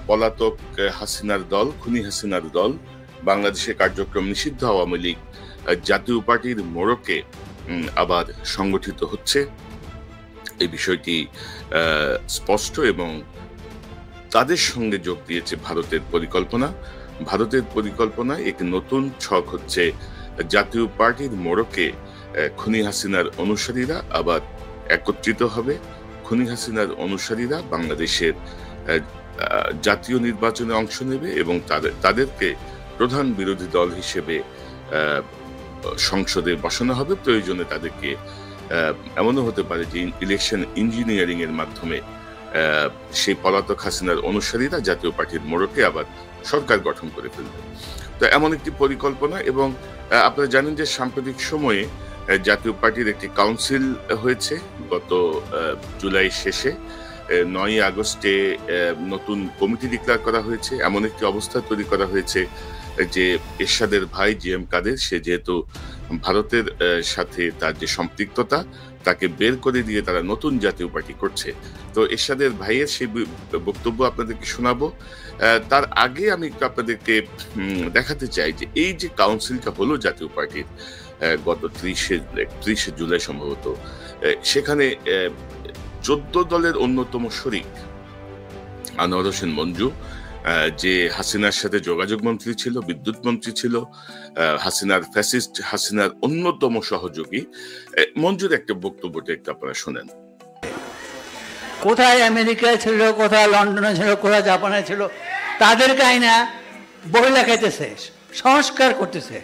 পলাতক হাসিনার দল, খুনি হাসিনার দল, বাংলাদেশে কার্যক্রম নিষিদ্ধ আওয়ামী লীগ জাতীয় পার্টির মোড়কে আবার সংগঠিত হচ্ছে। এই বিষয়টি স্পষ্ট এবং তাদের সঙ্গে যোগ দিয়েছে ভারতের পরিকল্পনা। ভারতের পরিকল্পনা এক নতুন ছক হচ্ছে জাতীয় পার্টির মোড়কে খুনি হাসিনার অনুসারীরা আবার একত্রিত হবে। খুনি হাসিনার অনুসারীরা বাংলাদেশের জাতীয় নির্বাচনে অংশ নেবে এবং তাদেরকে প্রধান বিরোধী দল হিসেবে সংসদে বসানো হবে। প্রয়োজনে তাদেরকে এমনও হতে পারে যে ইলেকশন ইঞ্জিনিয়ারিং এর মাধ্যমে সেই পলাতক হাসিনার অনুসারীরা জাতীয় পার্টির মোড়কে আবার সরকার গঠন করে ফেলবে। তো এমন একটি পরিকল্পনা। এবং আপনারা জানেন যে সাম্প্রতিক সময়ে জাতীয় পার্টির একটি কাউন্সিল হয়েছে গত জুলাই শেষে। 9 আগস্টে নতুন কমিটি ডিক্লেয়ার করা হয়েছে। এমন একটি অবস্থা তৈরি করা হয়েছে যে এরশাদের ভাই জিএম কাদের, সে যেহেতু ভারতের সাথে তার যে সম্পৃক্ততা, তাকে বের করে দিয়ে তারা নতুন জাতীয় পার্টি করছে। তো এরশাদের ভাইয়ের সেই বক্তব্য আপনাদেরকে শোনাবো। তার আগে আমি একটু আপনাদেরকে দেখাতে চাই যে এই যে কাউন্সিলটা হলো জাতীয় পার্টির গত 30 জুলাই সম্ভবত, সেখানে 14 দলের অন্যতম শরিক আনোয়ার হোসেন মঞ্জু, যে হাসিনার সাথে যোগাযোগ মন্ত্রী ছিল, বিদ্যুৎ মন্ত্রী ছিল, হাসিনার ফ্যাসিস্ট হাসিনার অন্যতম সহযোগী, মঞ্জুর একটা বক্তব্যটা একটু আপনারা শোনেন। কোথায় আমেরিকায় ছিল, কোথায় লন্ডনে ছিল, কোথায় জাপানে ছিল, তাদেরকে আইনা বই লেখাইতেছে, সংস্কার করতেছে।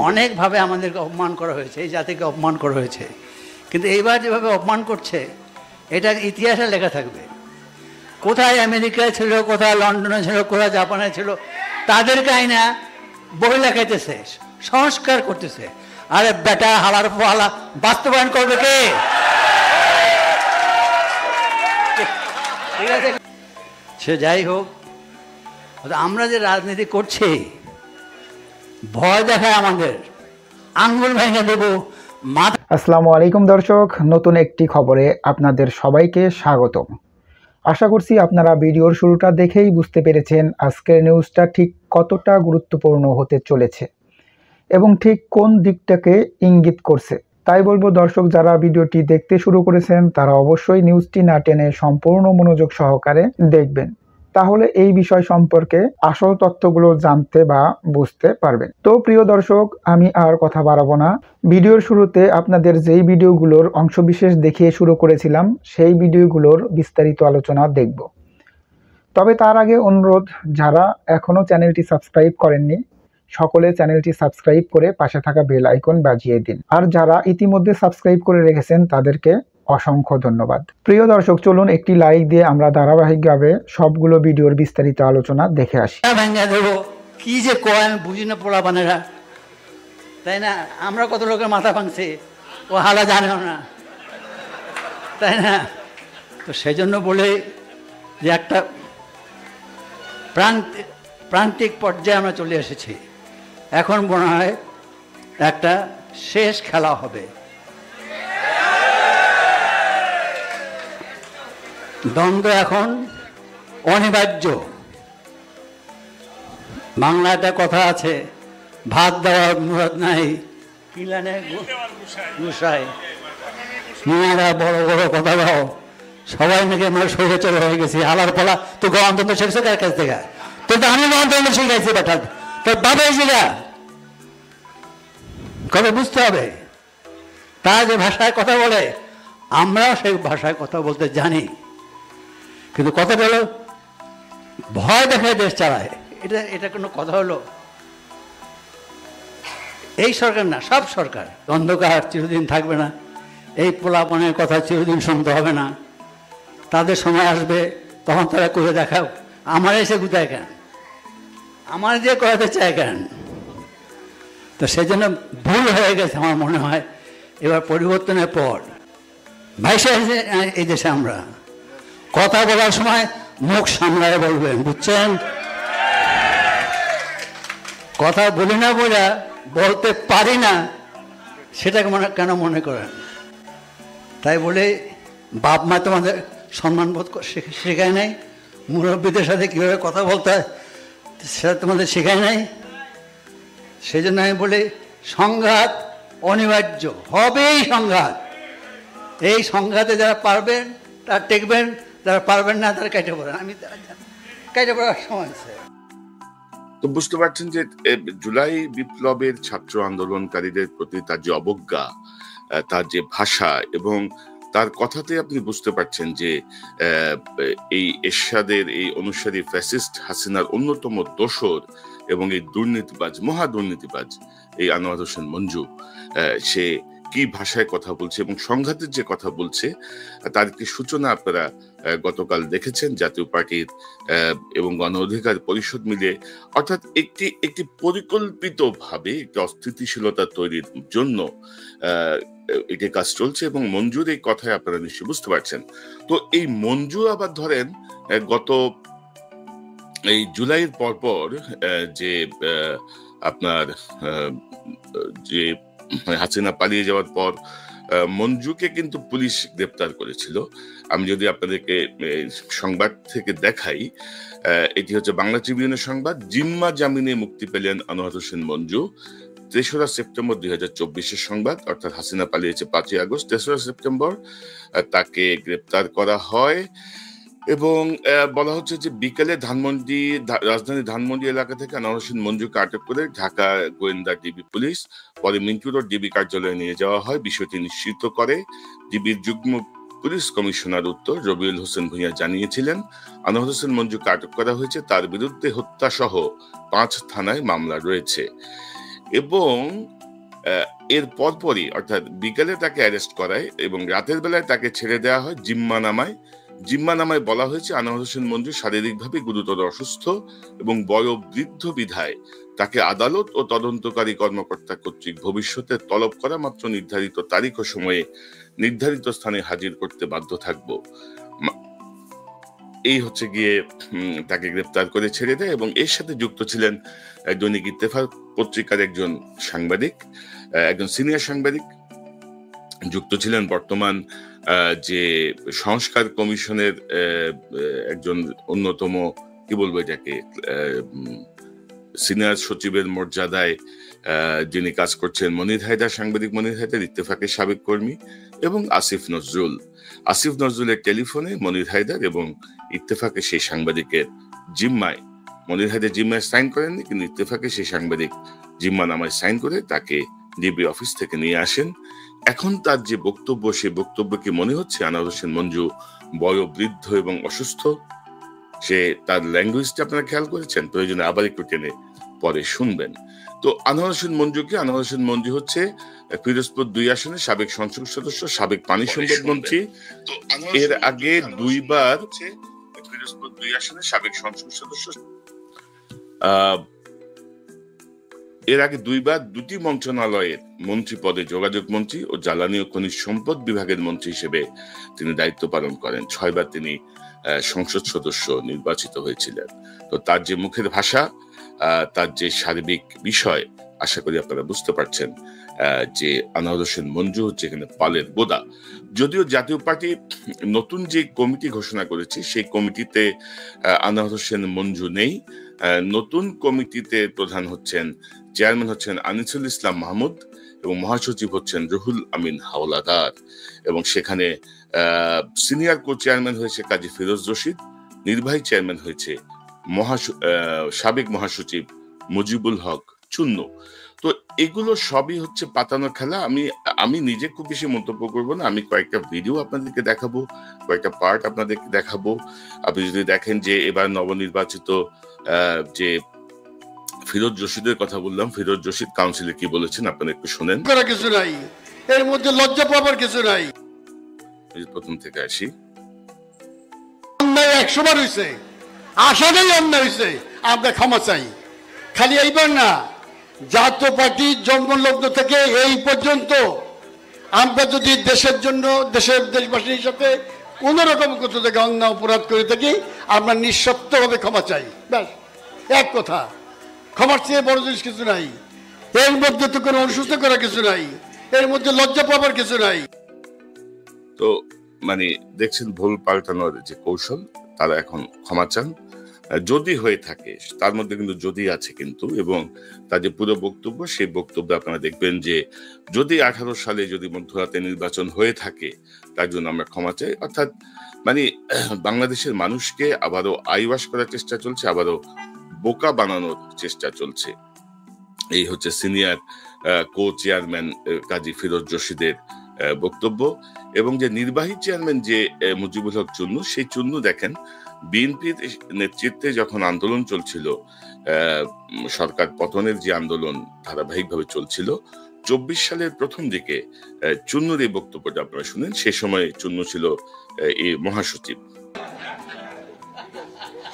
অনেকভাবে আমাদেরকে অপমান করা হয়েছে, এই জাতিকে অপমান করা হয়েছে, কিন্তু এইবার যেভাবে অপমান করছে এটা ইতিহাসে লেখা থাকবে। কোথায় আমেরিকায় ছিল, কোথায় লন্ডনে ছিল, কোথায় জাপানে ছিল, তাদেরকে আইনা বই লেখাইতেছে, সংস্কার করতেছে। আরে বেটা হালার হালা বাস্তবায়ন করবে কে? ঠিক আছে, সে যাই হোক, আমরা যে রাজনীতি করছি ভয় দেখায় আমাদের, আঙ্গুল ভেঙে দেবো। আসসালামু আলাইকুম দর্শক, নতুন একটি খবরে আপনাদের সবাইকে স্বাগতম। আশা করছি আপনারা ভিডিওর শুরুটা দেখেই বুঝতে পেরেছেন আজকের নিউজটা ঠিক কতটা গুরুত্বপূর্ণ হতে চলেছে এবং ঠিক কোন দিকটাকে ইঙ্গিত করছে। তাই বলবো দর্শক, যারা ভিডিওটি দেখতে শুরু করেছেন তারা অবশ্যই নিউজটি না টেনে সম্পূর্ণ মনোযোগ সহকারে দেখবেন, তাহলে এই বিষয় সম্পর্কে আসল তথ্যগুলো জানতে বা বুঝতে পারবেন। তো প্রিয় দর্শক, আমি আর কথা বাড়াবো না। ভিডিওর শুরুতে আপনাদের যেই ভিডিওগুলোর অংশবিশেষ দেখিয়ে শুরু করেছিলাম সেই ভিডিওগুলোর বিস্তারিত আলোচনা দেখব। তবে তার আগে অনুরোধ, যারা এখনো চ্যানেলটি সাবস্ক্রাইব করেননি সকলে চ্যানেলটি সাবস্ক্রাইব করে পাশে থাকা বেল আইকন বাজিয়ে দিন, আর যারা ইতিমধ্যে সাবস্ক্রাইব করে রেখেছেন তাদেরকে অসংখ্য ধন্যবাদ। প্রিয় দর্শক, চলুন একটি লাইক দিয়ে আমরা ধারাবাহিকভাবে সবগুলো ভিডিওর বিস্তারিত আলোচনা দেখে আসি। কি যে কয় আমি বুঝি না পোলাপানেরা, তাই না? আমরা কত লোকের মাথা ভাঙছে, ও হালা জানেও না, তাই না? তো সেই জন্য বলে যে একটা প্রান্তিক পর্যায়ে আমরা চলে এসেছি। এখন মনে হয় একটা শেষ খেলা হবে। দ্বন্দ্ব এখন অনিবার্য। বাংলা একটা কথা আছে, ভাত দেওয়ার মুরাদ নাই কিলানে গুসাই। মেয়েরা বড় বড় কথা দাও, সবাই নাকি আমরা সৌরচর হয়ে গেছি। আলার পালা তো গণতন্ত্র শিখছে কার কাছ থেকে? তো আমি গণতন্ত্র শিখাইছি বেটা, তোর বাবা শিখা কবে বুঝতে হবে। তারা যে ভাষায় কথা বলে আমরাও সেই ভাষায় কথা বলতে জানি, কিন্তু কথা বলো ভয় দেখায় দেশ চালায়। এটা কোনো কথা হলো? এই সরকার না, সব সরকার। অন্ধকার চিরদিন থাকবে না, এই পোলাপনের কথা চিরদিন শুনতে হবে না। তাদের সময় আসবে, তখন তারা করে দেখাও। আমার এসে গুতায় কেন, আমার দিয়ে করাতে চায় কেন? তো সেই জন্য ভুল হয়ে গেছে আমার মনে হয়। এবার পরিবর্তনের পর ভাইসে এই দেশে আমরা কথা বলার সময় মুখ সামলায় বলবেন, বুঝছেন? কথা বলি না বলে বলতে পারি না সেটাকে কেন মনে করেন? তাই বলে বাপ মা তোমাদের সম্মানবোধ শেখায় নাই, মুরব্বীদের সাথে কীভাবে কথা বলতে হয় সেটা তোমাদের শেখায় নাই। সেই জন্য আমি বলি সংঘাত অনিবার্য, হবেই সংঘাত। এই সংঘাতে যারা পারবেন তারা টেকবেন, যারা পারবেন না তারা কেটে পড়েন। আমি কেটে পড়ার সময় আছে। তো বুঝতে পারছেন যে জুলাই বিপ্লবের ছাত্র আন্দোলনকারীদের প্রতি তার যে অবজ্ঞা, তার যে ভাষা এবং তার কথাতে আপনি বুঝতে পারছেন যে এই এরশাদের এই অনুসারী ফ্যাসিস্ট হাসিনার অন্যতম দোসর এবং এই দুর্নীতিবাজ, মহা দুর্নীতিবাজ এই আনোয়ার হোসেন মঞ্জু, সে কি ভাষায় কথা বলছে এবং সংঘাতের যে কথা বলছে তার একটি সূচনা আপনারা গতকাল দেখেছেন। জাতীয় পার্টির এবং গণ অধিকার পরিষদ মিলে, অর্থাৎ একটি পরিকল্পিত ভাবে একটি অস্থিতিশীলতা তৈরির জন্য এটি কাজ চলছে এবং মঞ্জুর এই কথায় আপনারা নিশ্চয়ই বুঝতে পারছেন। তো এই মঞ্জু আবার ধরেন গত এই জুলাইয়ের পরপর যে আপনার যে হাসিনা পালিয়ে যাওয়ার পর মঞ্জুকে কিন্তু পুলিশ গ্রেপ্তার করেছিল। আমি যদি আপনাদেরকে সংবাদ থেকে দেখাই, এটি হচ্ছে বাংলা ট্রিবিউনের সংবাদ। জিম্মা জামিনে মুক্তি পেলেন আনোয়ার হোসেন মঞ্জু। ৩রা সেপ্টেম্বর ২০২৪ সংবাদ, অর্থাৎ হাসিনা পালিয়েছে ৫ই আগস্ট। ৩রা সেপ্টেম্বর তাকে গ্রেপ্তার করা হয় এবং বলা হচ্ছে যে বিকেলে রাজধানী ধানমন্ডি এলাকা থেকে আনোয়ার হোসেন মঞ্জুকে আটক করে ঢাকা গোয়েন্দা ডিবি পুলিশ পরে মিন্টু রোড ডিবি কার্যালয়ে নিয়ে যাওয়া হয়। বিষয়টি নিশ্চিত করে ডিবির যুগ্ম পুলিশ কমিশনার উত্তর রবিউল হোসেন ভূঁইয়া জানিয়েছিলেন, আনোয়ার হোসেন মঞ্জুকে আটক করা হয়েছে, তার বিরুদ্ধে হত্যা সহ ৫ থানায় মামলা রয়েছে এবং এর পরপরই অর্থাৎ বিকেলে তাকে অ্যারেস্ট করায় এবং রাতের বেলায় তাকে ছেড়ে দেওয়া হয় জিম্মানামায় বলা হয়েছে আনোয়ার হোসেন মঞ্জু শারীরিকভাবে গুরুতর অসুস্থ এবং বয়োবৃদ্ধ বিধায় তাকে আদালত ও তদন্তকারী কর্মকর্তা কর্তৃক ভবিষ্যতে তলব করা মাত্র নির্ধারিত তারিখ ও সময়ে নির্ধারিত স্থানে হাজির করতে বাধ্য থাকব। এই হচ্ছে গিয়ে তাকে গ্রেপ্তার করে ছেড়ে দেয় এবং এর সাথে যুক্ত ছিলেন দৈনিক ইত্তেফাক পত্রিকার একজন সাংবাদিক, একজন সিনিয়র সাংবাদিক যুক্ত ছিলেন বর্তমান যে সংস্কার কমিশনের একজন অন্যতম, কি বলবো এটাকে, সিনিয়র সচিবের মর্যাদায় যিনি কাজ করছেন মনির হায়দার, সাংবাদিক মনির হায়দার, ইত্তেফাকের সাবেক কর্মী, এবং আসিফ নজরুলের টেলিফোনে মনির হায়দার এবং ইত্তেফাকের সেই সাংবাদিকের জিম্মায়, মনির হায়দার জিম্মায় সাইন করেননি কিন্তু ইত্তেফাকে সেই সাংবাদিক জিম্মা নামায় সাইন করে তাকে ডিবি অফিস থেকে নিয়ে আসেন। এখন তার যে বক্তব্য, সেই বক্তব্য কি মনে হচ্ছে আনোয়ার হোসেন মঞ্জু বয়োবৃদ্ধ এবং অসুস্থ? সে তার ল্যাঙ্গুয়েজটা আপনারা খেয়াল করেছেন? প্রয়োজনে আবার একটু টেনে পরে শুনবেন। তো আনোয়ার হোসেন মঞ্জু হচ্ছে পিরোজপুর ২ আসনের সাবেক সংসদ সদস্য, সাবেক পানি সম্পদ মন্ত্রী। এর আগে দুইবার পিরোজপুর ২ আসনের সাবেক সংসদ সদস্য, এর আগে দুইবার দুটি মন্ত্রণালয়ের মন্ত্রী পদে যোগাযোগ মন্ত্রী ও জ্বালানি ও খনিজ সম্পদ বিভাগের মন্ত্রী হিসেবে তিনি দায়িত্ব পালন করেন। ৬ বার তিনি সংসদ সদস্য নির্বাচিত হয়েছিলেন। তো তার যে মুখের ভাষা, তার যে সার্বিক বিষয়, আশা করি আপনারা বুঝতে পারছেন যে আনোয়ার হোসেন মঞ্জু হচ্ছে এখানে পালের গোদা। যদিও জাতীয় পার্টি নতুন যে কমিটি ঘোষণা করেছে সেই কমিটিতে আনোয়ার হোসেন মঞ্জু নেই। নতুন কমিটিতে চেয়ারম্যান হচ্ছেন আনিসুল ইসলাম মাহমুদ এবং মহাসচিব হচ্ছেন রুহুল আমিন হাওলাদার এবং সেখানে সিনিয়র কো চেয়ারম্যান হয়েছে কাজী ফিরোজ রশিদ, নির্বাহী চেয়ারম্যান হয়েছে সাবেক মহাসচিব মুজিবুল হক চুন্নু। তো এগুলো সবই হচ্ছে পাতানো খেলা। আমি নিজে খুব বেশি মন্তব্য করবো না। আমি কয়েকটা ভিডিও আপনাদেরকে দেখাবো, কয়েকটা পার্ট আপনাদেরকে দেখাবো। আপনি যদি দেখেন যে এবার নবনির্বাচিত যে ফিরোজ রশিদের কথা বললাম, ফিরোজ রশিদ কাউন্সিলে কি বলেছেন আপনারা একটু শোনেন। কিছু নাই এর মধ্যে, লজ্জা পাবার কিছু নাই। প্রথম থেকে আসি। অন্যায় ১০০ বার হয়েছে, আশাটাই অন্যায় হয়েছে, আমরা ক্ষমা চাই। খালি এইবার না, জাতীয় পার্টির জন্মলগ্ন থেকে এই পর্যন্ত আমরা যদি দেশের জন্য, দেশবাসীর সাথে কোন রকম কোথাও থেকে অন্যায় অপরাধ করে থাকি, আমরা নিঃশর্তভাবে ক্ষমা চাই। ব্যাস, এক কথা। ক্ষমার চেয়ে বড় জিনিস কিছু নাই। এর মধ্যে তো কোনো অসুস্থ করার কিছু নাই, এর মধ্যে লজ্জা পাবার কিছু নাই। তো মানে দেখছেন ভুল পাল্টানোর যে কৌশল, তারা এখন ক্ষমা চান যদি হয়ে থাকে, তার মধ্যে কিন্তু যদি আছে কিন্তু, এবং তার যে পুরো বক্তব্য, সেই বক্তব্যে আপনারা দেখবেন যে যদি 18 সালে যদি মধ্যরাতে নির্বাচন হয়ে থাকে তার জন্য আমরা ক্ষমা চাই। অর্থাৎ মানে বাংলাদেশের মানুষকে আবারও আইওয়াশ করার চেষ্টা চলছে, আবারও বোকা বানানোর চেষ্টা চলছে। এই হচ্ছে সিনিয়র কো চেয়ারম্যান কাজী ফিরোজ রশিদের বক্তব্য। এবং যে নির্বাহী চেয়ারম্যান যে মুজিবুল হক চুন্নু, সেই চুন্নু দেখেন বিএনপির নেতৃত্বে যখন আন্দোলন চলছিল, সরকার পতনের যে আন্দোলন ধারাবাহিকভাবে চলছিল, 24 সালের প্রথম দিকে চুন্নুর এই বক্তব্যটা আপনারা শুনেন। সে সময় চুন্নু ছিল এই মহাসচিব।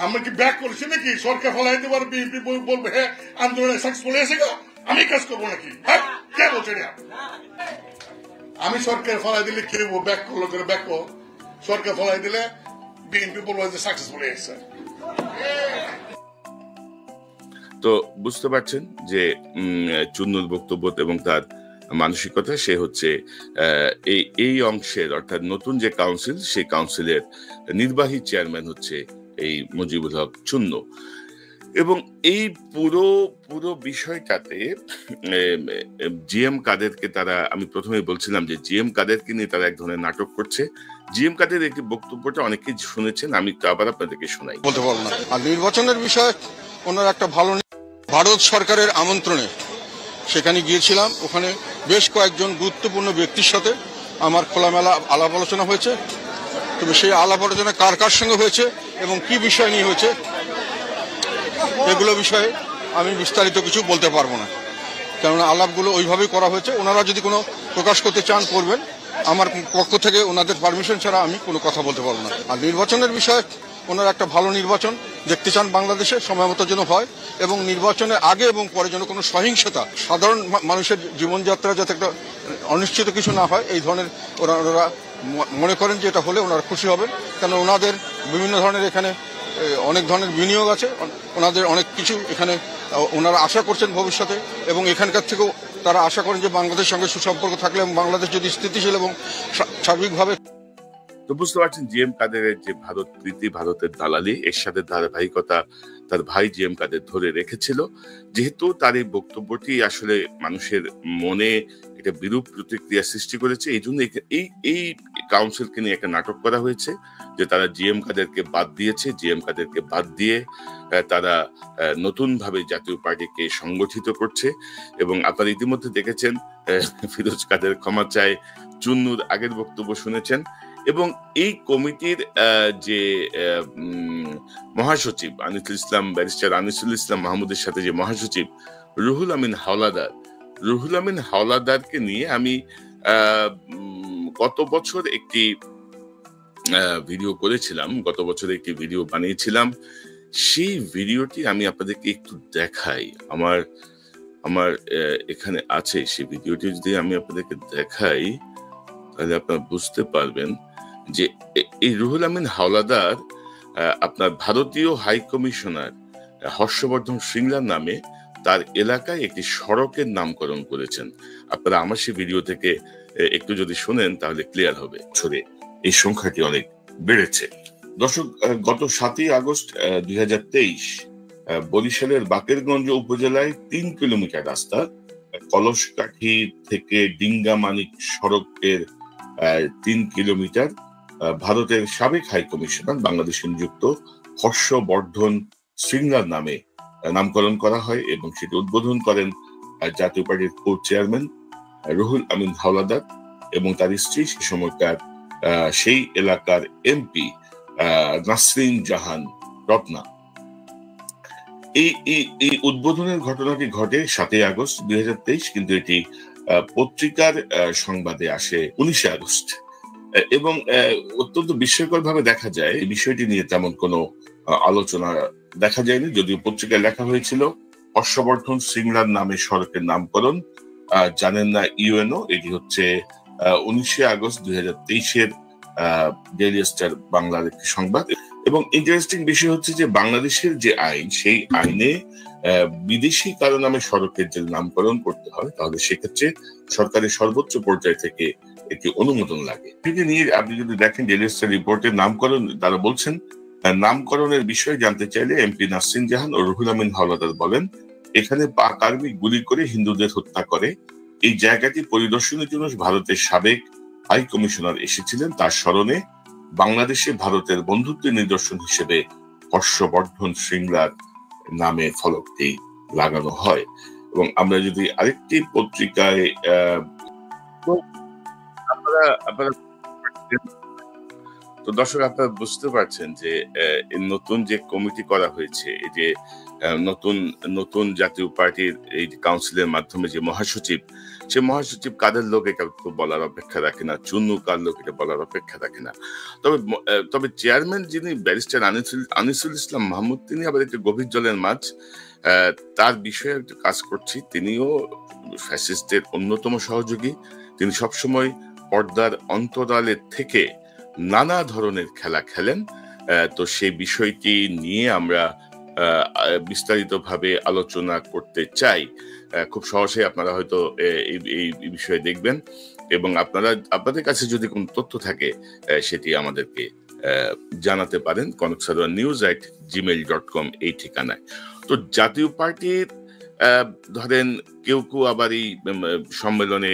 আমরা কি ব্যাক করছি নাকি? সরকার ফলাই দেবার বিএনপি বলবে হ্যাঁ আন্দোলনে সাকসেসফুল হয়েছে, আমি কাজ করবো নাকি? হ্যাঁ কে বলছে? আমি সরকার ফলাই দিলে কে ব্যাক করলো করে ব্যাক কর, সরকার ফলাই দিলে বিএনপি বলবো যে সাকসেসফুল হয়েছে। তো বুঝতে পারছেন যে চুন্নুর বক্তব্য এবং তার মানসিকতা, সে হচ্ছে এই অংশের, অর্থাৎ নতুন যে কাউন্সিল, সেই কাউন্সিলের নির্বাহী চেয়ারম্যান হচ্ছে এই মুজিবুল হক চুন্নু। এবং এই পুরো বিষয়টাতে জিএম কাদেরকে তারা, আমি প্রথমেই বলছিলাম যে জিএম কাদেরকে নিয়ে তারা এক ধরনের নাটক করছে। জিএম কাদের একটি বক্তব্যটা অনেকেই শুনেছেন, আমি তো আবার আপনাদেরকে শোনাই। বলতে পারবো না। আর নির্বাচনের বিষয়ে ওনার একটা ভালো, ভারত সরকারের আমন্ত্রণে সেখানে গিয়েছিলাম। ওখানে বেশ কয়েকজন গুরুত্বপূর্ণ ব্যক্তির সাথে আমার খোলামেলা আলাপ আলোচনা হয়েছে। তবে সেই আলাপ আলোচনা কার কার সঙ্গে হয়েছে এবং কি বিষয় নিয়ে হয়েছে, এগুলো বিষয়ে আমি বিস্তারিত কিছু বলতে পারবো না, কেননা আলাপগুলো ওইভাবেই করা হয়েছে। ওনারা যদি কোনো প্রকাশ করতে চান করবেন, আমার পক্ষ থেকে ওনাদের পারমিশন ছাড়া আমি কোনো কথা বলতে পারবো না। আর নির্বাচনের বিষয়ে ওনারা একটা ভালো নির্বাচন দেখতে চান বাংলাদেশে, সময় মতো যেন হয়, এবং নির্বাচনের আগে এবং পরে যেন কোনো সহিংসতা, সাধারণ মানুষের জীবনযাত্রা যাতে একটা অনিশ্চিত কিছু না হয়, এই ধরনের ওনারা মনে করেন যে এটা হলে ওনারা খুশি হবেন। কেন ওনাদের বিভিন্ন ধরনের এখানে অনেক ধরনের বিনিয়োগ আছে, ওনাদের অনেক কিছু এখানে ওনারা আশা করছেন ভবিষ্যতে, এবং এখানকার থেকেও তারা আশা করেন যে বাংলাদেশের সঙ্গে সুসম্পর্ক থাকলে এবং বাংলাদেশ যদি স্থিতিশীল এবং সার্বিকভাবে। তো বুঝতে পারছেন জিএম কাদেরের যে ভারত প্রীতি, ভারতের দালালি, এর সাথে ধারাবাহিকতা তার ভাই জিএম কাদের ধরে রেখেছিল। যেহেতু তার এই বক্তব্যটি আসলে মানুষের মনে একটা বিরূপ প্রতিক্রিয়া সৃষ্টি করেছে, এই জন্য এই কাউন্সিলকে নিয়ে একটা নাটক করা হয়েছে যে তারা জিএম কাদেরকে বাদ দিয়েছে। জিএম কাদেরকে বাদ দিয়ে তারা নতুন ভাবে জাতীয় পার্টিকে সংগঠিত করছে। এবং আপনারা ইতিমধ্যে দেখেছেন ফিরোজ কাদের ক্ষমা চায়, চুন্নুর আগের বক্তব্য শুনেছেন। এবং এই কমিটির যে মহাসচিব আনিসুল ইসলাম, ব্যারিস্টার আনিসুল ইসলাম মাহমুদের সাথে যে মহাসচিব রুহুল আমিন হাওলাদারকে নিয়ে আমি গত বছর একটি ভিডিও করেছিলাম, গত বছর একটি ভিডিও বানিয়েছিলাম। সেই ভিডিওটি আমি আপনাদেরকে একটু দেখাই, আমার এখানে আছে সেই ভিডিওটি। যদি আমি আপনাদেরকে দেখাই তাহলে আপনারা বুঝতে পারবেন যে এই রুহুল আমিন হাওলাদার আপনার ভারতীয় হাই কমিশনার হর্ষবর্ধন শ্রিংলার নামে তার এলাকায় একটি সড়কের নামকরণ করেছেন। আপনারা আমার সেই ভিডিও থেকে একটু যদি শোনেন তাহলে ক্লিয়ার হবে। ছড়ে এই সংখ্যাটি অনেক বেড়েছে। দর্শক, গত 7ই আগস্ট 2023 বরিশালের বাকেরগঞ্জ উপজেলায় 3 কিলোমিটার রাস্তা, কলসকাঠি থেকে ডিঙ্গামানিক সড়কের 3 কিলোমিটার ভারতের সাবেক হাই কমিশনার বাংলাদেশে নিযুক্ত হর্ষবর্ধন শ্রিংলার নামে নামকরণ করা হয় এবং সেটি উদ্বোধন করেন জাতীয় পার্টির কো চেয়ারম্যান রুহুল আমিন হাওলাদার এবং তার স্ত্রী, সে সময়কার সেই এলাকার এমপি নাসরিন জাহান রত্না। এই উদ্বোধনের ঘটনাটি ঘটে 7ই আগস্ট 2023, কিন্তু এটি পত্রিকার সংবাদে আসে 19 আগস্ট। এবং অত্যন্ত বিস্ময়কর ভাবে দেখা যায় এই বিষয়টি নিয়ে তেমন কোনো আলোচনা দেখা যায়নি, যদিও পত্রিকায় লেখা হয়েছিল হর্ষবর্ধন শ্রিংলার নামে সড়কের নামকরণ জানেন না ইউএনও। এটি হচ্ছে 19 আগস্ট 2023 ডেইলি স্টার বাংলার একটি সংবাদ। এবং ইন্টারেস্টিং বিষয় হচ্ছে যে বাংলাদেশের যে আইন, সেই আইনে বিদেশি কারো নামে সড়কের যদি নামকরণ করতে হয় তাহলে সেক্ষেত্রে সরকারের সর্বোচ্চ পর্যায় থেকে একটি অনুমোদন লাগে। এটি নিয়ে আপনি যদি দেখেন ডেলিস্টার রিপোর্টের নামকরণ, তারা বলছেন নামকরণের বিষয়ে জানতে চাইলে এমপি নাসরিন জাহান ও রুহুল আমিন হাওলাদার বলেন, এখানে পাক আর্মি গুলি করে হিন্দুদের হত্যা করে। এই জায়গাটি পরিদর্শনের জন্য ভারতের সাবেক হাই কমিশনার এসেছিলেন, তার স্মরণে বাংলাদেশে ভারতের বন্ধুত্বের নিদর্শন হিসেবে হর্ষবর্ধন শৃঙ্গলার নামে ফলকটি লাগানো হয়। এবং আমরা যদি আরেকটি পত্রিকায় তো দর্শক আপনারা বুঝতে পারছেন যে নতুন যে কমিটি করা হয়েছে, এই যে নতুন নতুন জাতীয় পার্টির এই কাউন্সিলের মাধ্যমে যে মহাসচিব, সে মহাসচিব কাদের লোক এটা তো বলার অপেক্ষা রাখে না, চুন্নু কার লোক এটা বলার অপেক্ষা রাখে না। তবে চেয়ারম্যান যিনি ব্যারিস্টার আনিসুল ইসলাম মাহমুদ, তিনি আবার একটি গভীর জলের মাছ, তার বিষয়ে একটু কাজ করছি। তিনিও ফ্যাসিস্টদের অন্যতম সহযোগী। তিনি সবসময় পর্দার অন্তরালে থেকে নানা ধরনের খেলা খেলেন। তো সেই বিষয়টি নিয়ে আমরা বিস্তারিতভাবে আলোচনা করতে চাই। খুব সহজে আপনারা হয়তো এই বিষয়ে দেখবেন, এবং আপনাদের কাছে যদি কোনো তথ্য থাকে সেটি আমাদেরকে জানাতে পারেন konoksaronews@gmail.com এই ঠিকানায়। তো জাতীয় পার্টির ধরেন কেউ আবার এই সম্মেলনে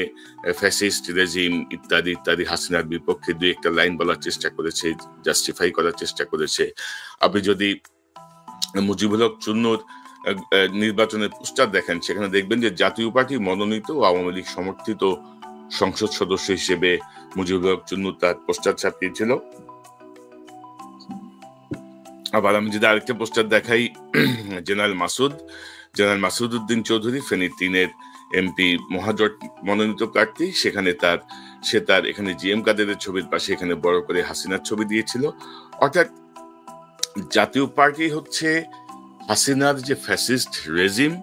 ফ্যাসিস্ট রেজিম ইত্যাদি ইত্যাদি হাসিনার বিপক্ষে দুই একটা লাইন বলার চেষ্টা করেছে, জাস্টিফাই করার চেষ্টা করেছে। আপনি যদি মুজিবুল হক চুন্নুর নির্বাচনের পোস্টার দেখেন, সেখানে দেখবেন যে জাতীয় পার্টি মনোনীত ও আওয়ামী লীগ সমর্থিত সংসদ সদস্য হিসেবে মুজিবুল হক চুন্নু তার পোস্টার ছাপিয়েছিল। আবার আমি যদি আরেকটা পোস্টার দেখাই, জেনারেল মাসুদ উদ্দিন চৌধুরী ফেনী 3-এর এমপি মহাজোট মনোনীত প্রার্থী, সেখানে সে তার এখানে জিএম কাদেরের ছবির পাশে এখানে বড় করে হাসিনার ছবি দিয়েছিল। অর্থাৎ জাতীয় পার্টি হচ্ছে হাসিনার যে ফ্যাসিস্ট রেজিম,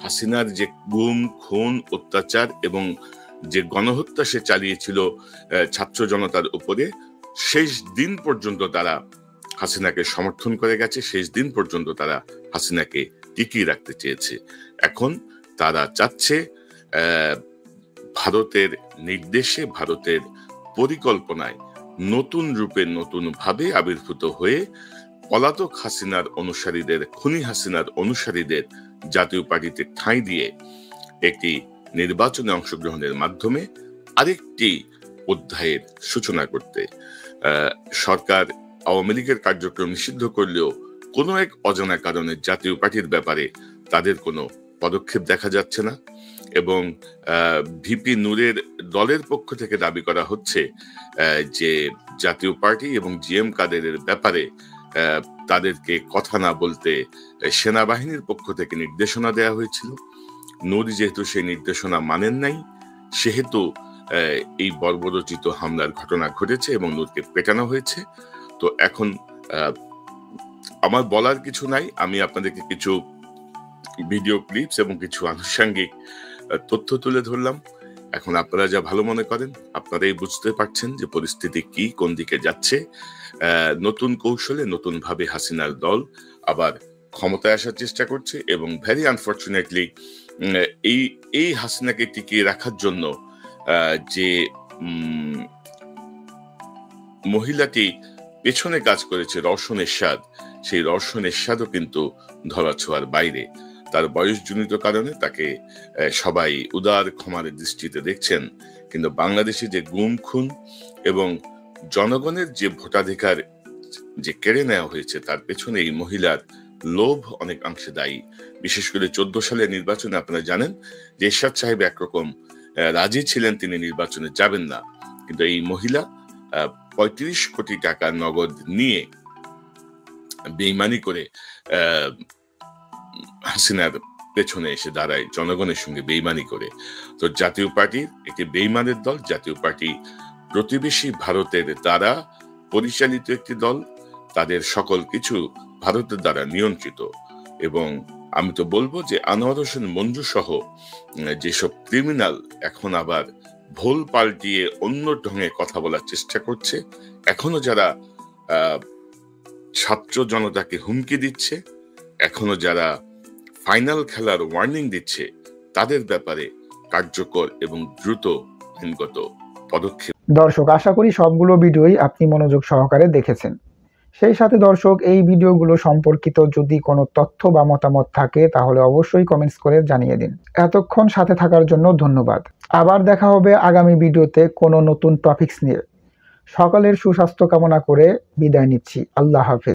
হাসিনার যে গুম খুন অত্যাচার এবং যে গণহত্যা সে চালিয়েছিল ছাত্র জনতার উপরে, শেষ দিন পর্যন্ত তারা হাসিনাকে সমর্থন করে গেছে, শেষ দিন পর্যন্ত তারা হাসিনাকে টিকিয়ে রাখতে চেয়েছে। এখন তারা চাচ্ছে ভারতের নির্দেশে, ভারতের পরিকল্পনায় নতুন রূপে নতুন ভাবে আবির্ভূত হয়ে পলাতক হাসিনার অনুসারীদের, খুনি হাসিনার অনুসারীদের জাতীয় পার্টিতে ঠাঁই দিয়ে একটি নির্বাচনে অংশগ্রহণের মাধ্যমে আরেকটি অধ্যায়ের সূচনা করতে। সরকার আওয়ামী লীগের কার্যক্রম নিষিদ্ধ করলেও কোনো এক অজানা কারণে জাতীয় পার্টির ব্যাপারে তাদের কোনো পদক্ষেপ দেখা যাচ্ছে না, এবং ভিপি নূরের দলের পক্ষ থেকে দাবি করা হচ্ছে যে জাতীয় পার্টি এবং জিএম কাদেরের ব্যাপারে তাদেরকে কথা না বলতে সেনাবাহিনীর পক্ষ থেকে নির্দেশনা দেওয়া হয়েছিল। নূর যেহেতু সেই নির্দেশনা মানেন নাই, সেহেতু এই বর্বরচিত হামলার ঘটনা ঘটেছে এবং নূরকে পেটানো হয়েছে। তো এখন আমার বলার কিছু নাই, আমি আপনাদেরকে কিছু ভিডিও ক্লিপস এবং কিছু আনুষঙ্গিক তথ্য তুলে ধরলাম। এখন আপনারা যা ভালো মনে করেন, আপনারাই বুঝতে পারছেন যে পরিস্থিতি কি, কোন দিকে যাচ্ছে। নতুন কৌশলে নতুন ভাবে হাসিনার দল আবার ক্ষমতায় আসার চেষ্টা করছে, এবং ভেরি আনফরচুনেটলি এই হাসিনাকে টিকিয়ে রাখার জন্য যে মহিলাটি পেছনে কাজ করেছে রওশন এরশাদ, সেই রওশন এরশাদও কিন্তু ধরাছোঁয়ার বাইরে। তার বয়সজনিত কারণে তাকে সবাই উদার ক্ষমার দৃষ্টিতে দেখছেন, কিন্তু বাংলাদেশে যে গুম খুন এবং জনগণের যে ভোটাধিকার যে কেড়ে নেওয়া হয়েছে, তার পেছনে এই মহিলার লোভ অনেকাংশে দায়ী। বিশেষ করে 14 সালের নির্বাচনে আপনারা জানেন যে এরশাদ সাহেব একরকম রাজি ছিলেন, তিনি নির্বাচনে যাবেন না, কিন্তু এই মহিলা 35 কোটি টাকা নগদ নিয়ে বেইমানি করে হাসিনার পেছনে এসে দাঁড়ায়, জনগণের সঙ্গে বেইমানি করে। তো জাতীয় পার্টির একটি বেইমানের দল, জাতীয় পার্টি প্রতিবেশী ভারতের দ্বারা পরিচালিত একটি দল, তাদের সকল কিছু ভারতের দ্বারা নিয়ন্ত্রিত। এবং আমি তো বলবো যে আনোয়ার হোসেন মঞ্জু সহ যেসব ক্রিমিনাল এখন আবার ভোল পাল্টিয়ে অন্য ঢঙে কথা বলার চেষ্টা করছে, এখনো যারা ছাত্র জনতাকে হুমকি দিচ্ছে, এখনো যারা ফাইনাল খেলার ওয়ার্নিং দিচ্ছে, তাদের ব্যাপারে কার্যকর এবং দ্রুত আইনগত পদক্ষেপ দর্শক, আশা করি সবগুলো ভিডিওই আপনি মনোযোগ সহকারে দেখেছেন। সেই সাথে দর্শক, এই ভিডিওগুলো সম্পর্কিত যদি কোনো তথ্য বা মতামত থাকে তাহলে অবশ্যই কমেন্টস করে জানিয়ে দিন। এতক্ষণ সাথে থাকার জন্য ধন্যবাদ। আবার দেখা হবে আগামী ভিডিওতে কোনো নতুন টপিকস নিয়ে। সকলের সুস্বাস্থ্য কামনা করে বিদায় নিচ্ছি। আল্লাহ হাফেজ।